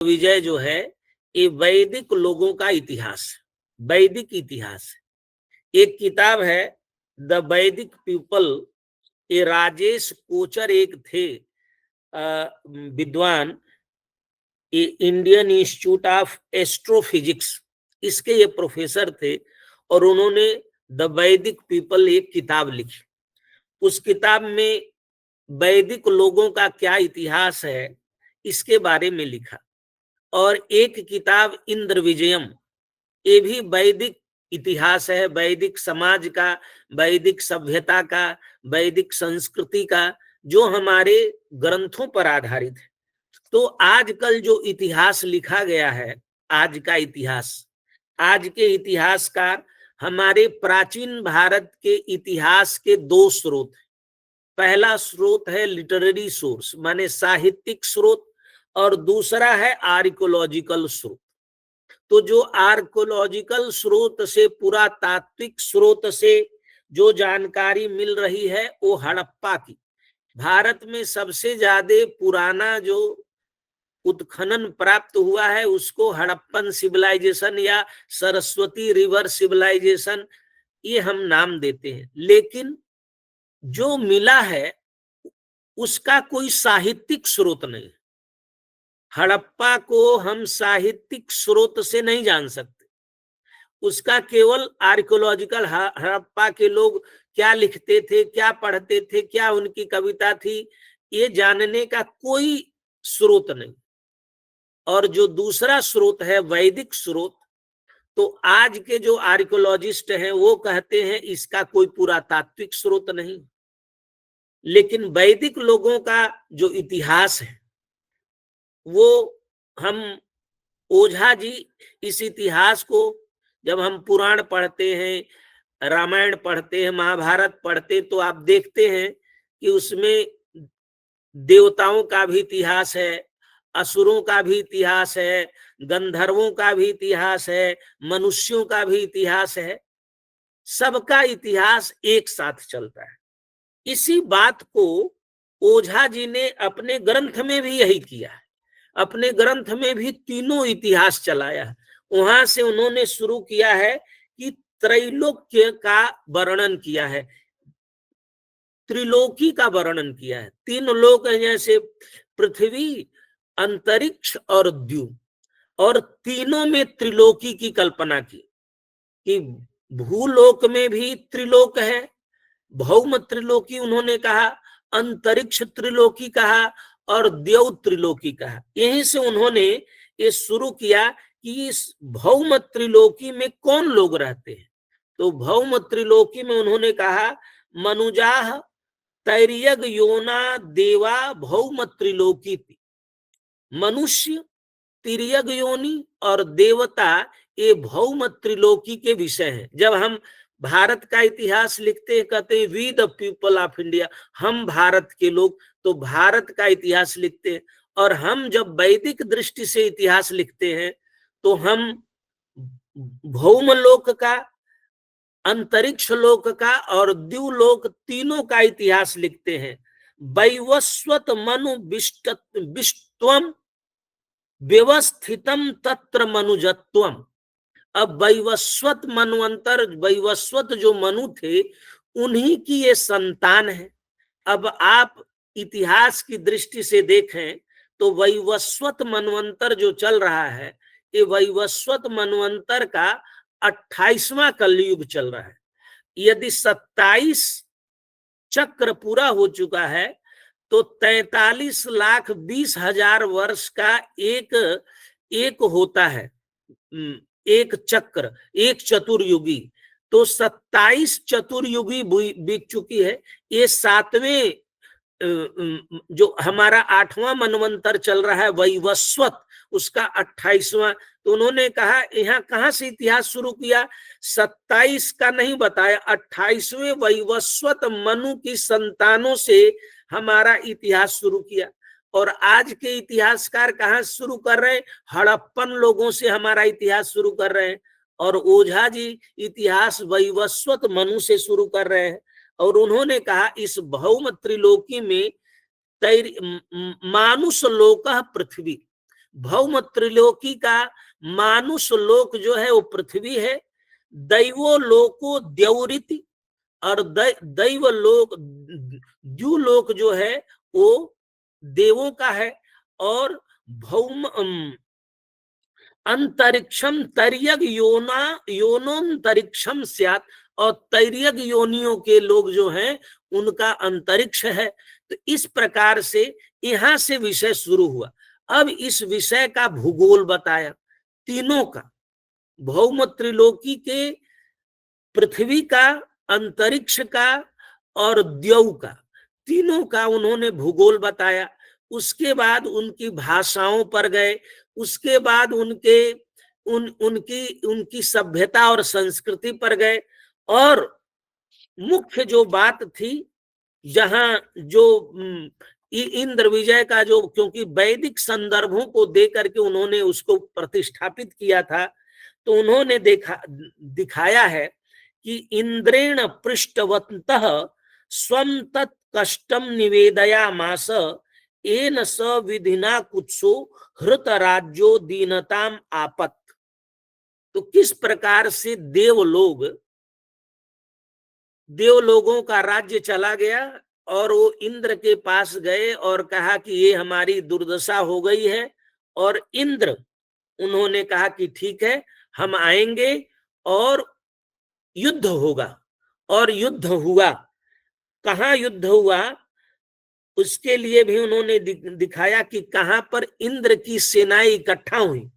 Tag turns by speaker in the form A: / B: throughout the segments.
A: विजय जो है ये वैदिक लोगों का इतिहास, वैदिक इतिहास। एक किताब है द वैदिक पीपल, ये राजेश कोचर एक थे विद्वान, इंडियन इंस्टीट्यूट ऑफ एस्ट्रोफिजिक्स, इसके ये प्रोफेसर थे और उन्होंने द वैदिक पीपल एक किताब लिखी। उस किताब में वैदिक लोगों का क्या इतिहास है इसके बारे में लिखा। और एक किताब इंद्र विजयम, ये भी वैदिक इतिहास है, वैदिक समाज का, वैदिक सभ्यता का, वैदिक संस्कृति का, जो हमारे ग्रंथों पर आधारित है। तो आजकल जो इतिहास लिखा गया है, आज का इतिहास, आज के इतिहासकार हमारे प्राचीन भारत के इतिहास के दो स्रोत हैं। पहला स्रोत है लिटरेरी सोर्स, माने साहित्यिक स्रोत, और दूसरा है आर्कियोलॉजिकल स्रोत। तो जो आर्कियोलॉजिकल स्रोत से, पुरातात्विक स्रोत से जो जानकारी मिल रही है वो हड़प्पा की। भारत में सबसे ज्यादा पुराना जो उत्खनन प्राप्त हुआ है उसको हड़प्पन सिविलाइजेशन या सरस्वती रिवर सिविलाइजेशन, ये हम नाम देते हैं। लेकिन जो मिला है उसका कोई साहित्यिक स्रोत नहीं। हड़प्पा को हम साहित्यिक स्रोत से नहीं जान सकते, उसका केवल आर्कियोलॉजिकल, हड़प्पा के लोग क्या लिखते थे, क्या पढ़ते थे, क्या उनकी कविता थी, ये जानने का कोई स्रोत नहीं। और जो दूसरा स्रोत है वैदिक स्रोत, तो आज के जो आर्कियोलॉजिस्ट हैं वो कहते हैं इसका कोई पुरातात्विक स्रोत नहीं। लेकिन वैदिक लोगों का जो इतिहास है वो हम, ओझा जी, इस इतिहास को जब हम पुराण पढ़ते हैं, रामायण पढ़ते हैं, महाभारत पढ़ते, तो आप देखते हैं कि उसमें देवताओं का भी इतिहास है, असुरों का भी इतिहास है, गंधर्वों का भी इतिहास है, मनुष्यों का भी इतिहास है। सबका इतिहास एक साथ चलता है। इसी बात को ओझा जी ने अपने ग्रंथ में भी यही किया है। अपने ग्रंथ में भी तीनों इतिहास चलाया है। वहां से उन्होंने शुरू किया है कि त्रैलोक्य का वर्णन किया है, त्रिलोकी का वर्णन किया है। तीन लोक हैं, जैसे पृथ्वी, अंतरिक्ष और द्यू, और तीनों में त्रिलोकी की कल्पना की कि भूलोक में भी त्रिलोक है, भौम त्रिलोकी उन्होंने कहा, अंतरिक्ष त्रिलोकी कहा और देव त्रिलोकी कहा। यहीं से उन्होंने ये शुरू किया कि इस भौम त्रिलोकी में कौन लोग रहते हैं। तो भौम त्रिलोकी में उन्होंने कहा मनुजाह तैर्यग योना देवा भौम त्रिलोकी थी। मनुष्य, तिर्यग योनि और देवता, ये भौम त्रिलोकी के विषय हैं। जब हम भारत का इतिहास लिखते हैं, कहते हैं we the people of India, हम भारत के लोग, तो भारत का इतिहास लिखते हैं। और हम जब वैदिक दृष्टि से इतिहास लिखते हैं तो हम भौम लोक का, अंतरिक्ष लोक का और द्युलोक, तीनों का इतिहास लिखते हैं। वैवस्वत मनु विष्टम व्यवस्थितम तत्र मनुजत्वम। अब वैवस्वत मनुअंतर, वैवस्वत जो मनु थे उन्हीं की ये संतान है। अब आप इतिहास की दृष्टि से देखें तो वैवस्वत मनवंतर जो चल रहा है, ये वैवस्वत मनवंतर का 28वां कलयुग चल रहा है। यदि 27 चक्र पूरा हो चुका है तो 43,20,000 वर्ष का एक होता है, एक चक्र, एक चतुर्युगी। तो 27 चतुर्युगी बीत चुकी है। ये 7वें, जो हमारा 8वां मनवंतर चल रहा है वैवस्वत, उसका 28वां। तो उन्होंने कहा यहाँ कहां से इतिहास शुरू किया, 27 का नहीं बताया, 28वें वैवस्वत मनु की संतानों से हमारा इतिहास शुरू किया। और आज के इतिहासकार कहाँ शुरू कर रहे हैं, हड़प्पन लोगों से हमारा इतिहास शुरू कर रहे हैं। और ओझा जी इतिहास वैवस्वत मनु से शुरू कर रहे हैं। और उन्होंने कहा इस भौम त्रिलोकी में मानुष लोक पृथ्वी, भौम त्रिलोकी का मानुष लोक जो है वो पृथ्वी है, दैवो लोको द्यौरिति, और दैव लोक द्युलोक जो है वो देवों का है, और भौम अंतरिक्षम तैर्यग योनोन्तरिक्षम स्यात्, और तैर्यग योनियों के लोग जो हैं उनका अंतरिक्ष है। तो इस प्रकार से यहां से विषय शुरू हुआ। अब इस विषय का भूगोल बताया तीनों का, भौम त्रिलोकी के, पृथ्वी का, अंतरिक्ष का और द्यौ का, तीनों का उन्होंने भूगोल बताया। उसके बाद उनकी भाषाओं पर गए, उसके बाद उनकी सभ्यता और संस्कृति पर गए, और मुख्य जो बात थी जहां जो इंद्र विजय का जो, क्योंकि वैदिक संदर्भों को देकर के उन्होंने उसको प्रतिष्ठापित किया था, तो उन्होंने दिखाया है कि इंद्रेण पृष्ठवन्तः स्वं तत् कष्टम निवेदयामास एन स विधिना कुत्सो हृत राज्यो दीनताम आपत। तो किस प्रकार से देवलोगों का राज्य चला गया, और वो इंद्र के पास गए और कहा कि ये हमारी दुर्दशा हो गई है, और इंद्र, उन्होंने कहा कि ठीक है हम आएंगे और युद्ध होगा। और युद्ध हुआ। कहाँ युद्ध हुआ उसके लिए भी उन्होंने दिखाया कि कहां पर इंद्र की सेनाएं इकट्ठा हुई।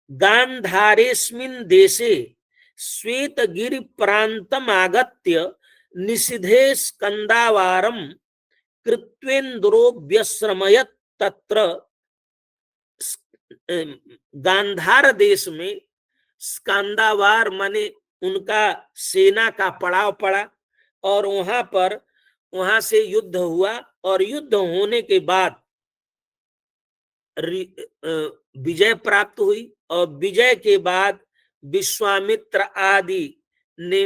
A: गांधारेस्मिन् देशे श्वेतगिरि प्रांतम आगत्य निषिधे स्कंदावारम कृत्वेन्द्रो व्यश्रमयत् तत्र। गांधार देश में स्कंदावार माने उनका सेना का पड़ाव पड़ा, और वहां से युद्ध हुआ, और युद्ध होने के बाद विजय प्राप्त हुई, और विजय के बाद विश्वामित्र आदि ने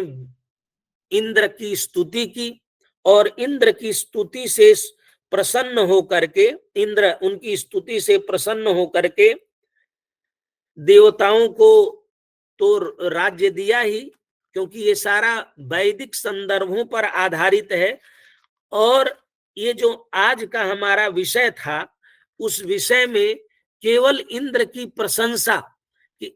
A: इंद्र की स्तुति की, और इंद्र की स्तुति से प्रसन्न होकर के, इंद्र उनकी स्तुति से प्रसन्न होकर के देवताओं को तो राज्य दिया ही, क्योंकि ये सारा वैदिक संदर्भों पर आधारित है। और ये जो आज का हमारा विषय था, उस विषय में केवल इंद्र की प्रशंसा, कि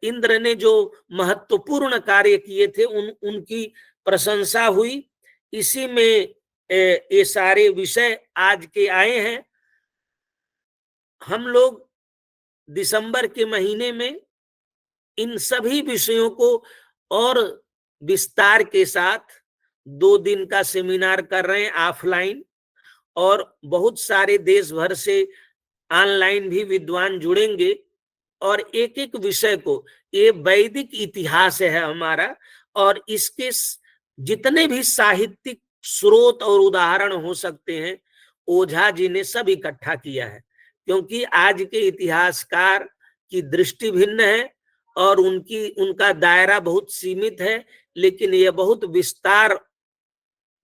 A: इंद्र ने जो महत्वपूर्ण कार्य किए थे उनकी प्रशंसा हुई। इसी में ये सारे विषय आज के आए हैं। हम लोग दिसंबर के महीने में इन सभी विषयों को और विस्तार के साथ 2 दिन का सेमिनार कर रहे हैं ऑफलाइन, और बहुत सारे देश भर से ऑनलाइन भी विद्वान जुड़ेंगे, और एक एक विषय को, ये वैदिक इतिहास है हमारा, और इसके जितने भी साहित्यिक स्रोत और उदाहरण हो सकते हैं ओझा जी ने सब इकट्ठा किया है। क्योंकि आज के इतिहासकार की दृष्टि भिन्न है और उनका दायरा बहुत सीमित है, लेकिन यह बहुत विस्तार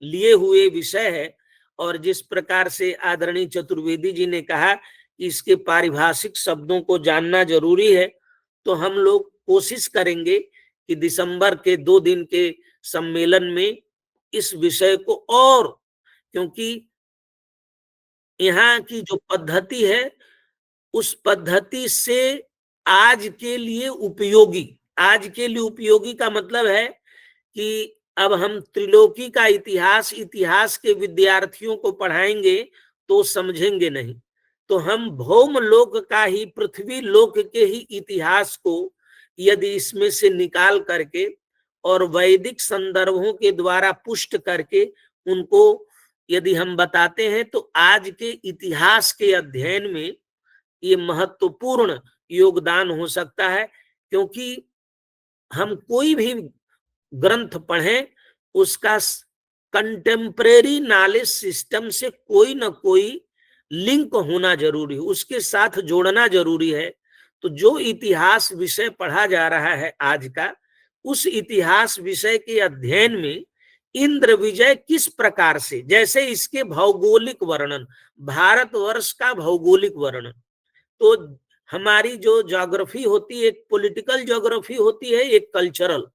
A: लिए हुए विषय है। और जिस प्रकार से आदरणीय चतुर्वेदी जी ने कहा कि इसके पारिभाषिक शब्दों को जानना जरूरी है, तो हम लोग कोशिश करेंगे कि दिसंबर के 2 दिन के सम्मेलन में इस विषय को, और क्योंकि यहाँ की जो पद्धति है उस पद्धति से आज के लिए उपयोगी का मतलब है कि अब हम त्रिलोकी का इतिहास के विद्यार्थियों को पढ़ाएंगे तो समझेंगे नहीं, तो हम भौम लोक का ही, पृथ्वी लोक के ही इतिहास को यदि इसमें से निकाल करके और वैदिक संदर्भों के द्वारा पुष्ट करके उनको यदि हम बताते हैं, तो आज के इतिहास के अध्ययन में ये महत्वपूर्ण योगदान हो सकता है। क्योंकि हम कोई भी ग्रंथ पढ़ें, उसका कंटेम्परेरी नॉलेज सिस्टम से कोई ना कोई लिंक होना जरूरी है, उसके साथ जोड़ना जरूरी है। तो जो इतिहास विषय पढ़ा जा रहा है आज का, उस इतिहास विषय के अध्ययन में इंद्र विजय किस प्रकार से, जैसे इसके भौगोलिक वर्णन, भारतवर्ष का भौगोलिक वर्णन, तो हमारी जो ज्योग्राफी होती है, एक पॉलिटिकल ज्योग्राफी होती है, एक कल्चरल।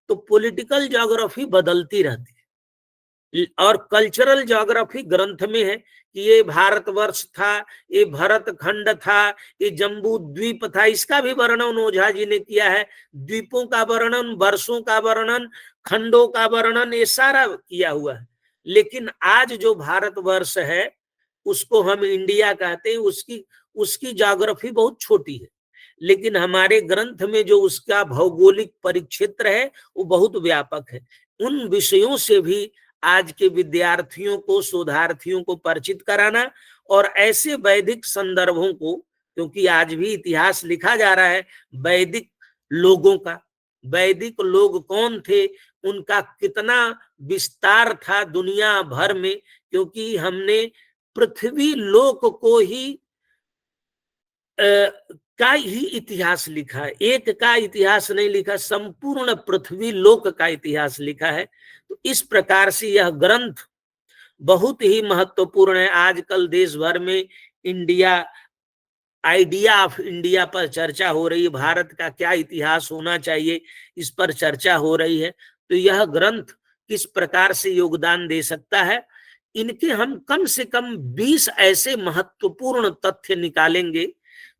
A: तो पॉलिटिकल ज्योग्राफी बदलती रहती है और कल्चरल ज्योग्राफी ग्रंथ में है कि ये भारतवर्ष था, ये भरत खंड था, ये जम्बू द्वीप था, इसका भी वर्णन ओझा जी ने किया है। द्वीपों का वर्णन, वर्षों का वर्णन, खंडों का वर्णन, ये सारा किया हुआ है। लेकिन आज जो भारतवर्ष है उसको हम इंडिया कहते हैं, उसकी उसकी ज्योग्राफी बहुत छोटी है, लेकिन हमारे ग्रंथ में जो उसका भौगोलिक परिक्षेत्र है वो बहुत व्यापक है। उन विषयों से भी आज के विद्यार्थियों को, शोधार्थियों को परिचित कराना और ऐसे वैदिक संदर्भों को, क्योंकि आज भी इतिहास लिखा जा रहा है वैदिक लोगों का, वैदिक लोग कौन थे, उनका कितना विस्तार था दुनिया भर में, क्योंकि हमने पृथ्वी लोक को ही का ही इतिहास लिखा है, एक का इतिहास नहीं लिखा, संपूर्ण पृथ्वी लोक का इतिहास लिखा है। तो इस प्रकार से यह ग्रंथ बहुत ही महत्वपूर्ण है। आजकल देश भर में इंडिया, आइडिया ऑफ इंडिया पर चर्चा हो रही है, भारत का क्या इतिहास होना चाहिए, इस पर चर्चा हो रही है। तो यह ग्रंथ किस प्रकार से योगदान दे सकता है, इनके हम कम से कम 20 ऐसे महत्वपूर्ण तथ्य निकालेंगे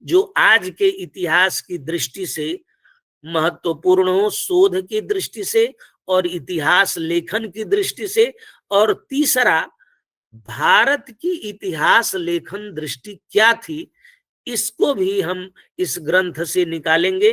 A: जो आज के इतिहास की दृष्टि से महत्वपूर्ण हो, शोध की दृष्टि से और इतिहास लेखन की दृष्टि से। और तीसरा, भारत की इतिहास लेखन दृष्टि क्या थी, इसको भी हम इस ग्रंथ से निकालेंगे,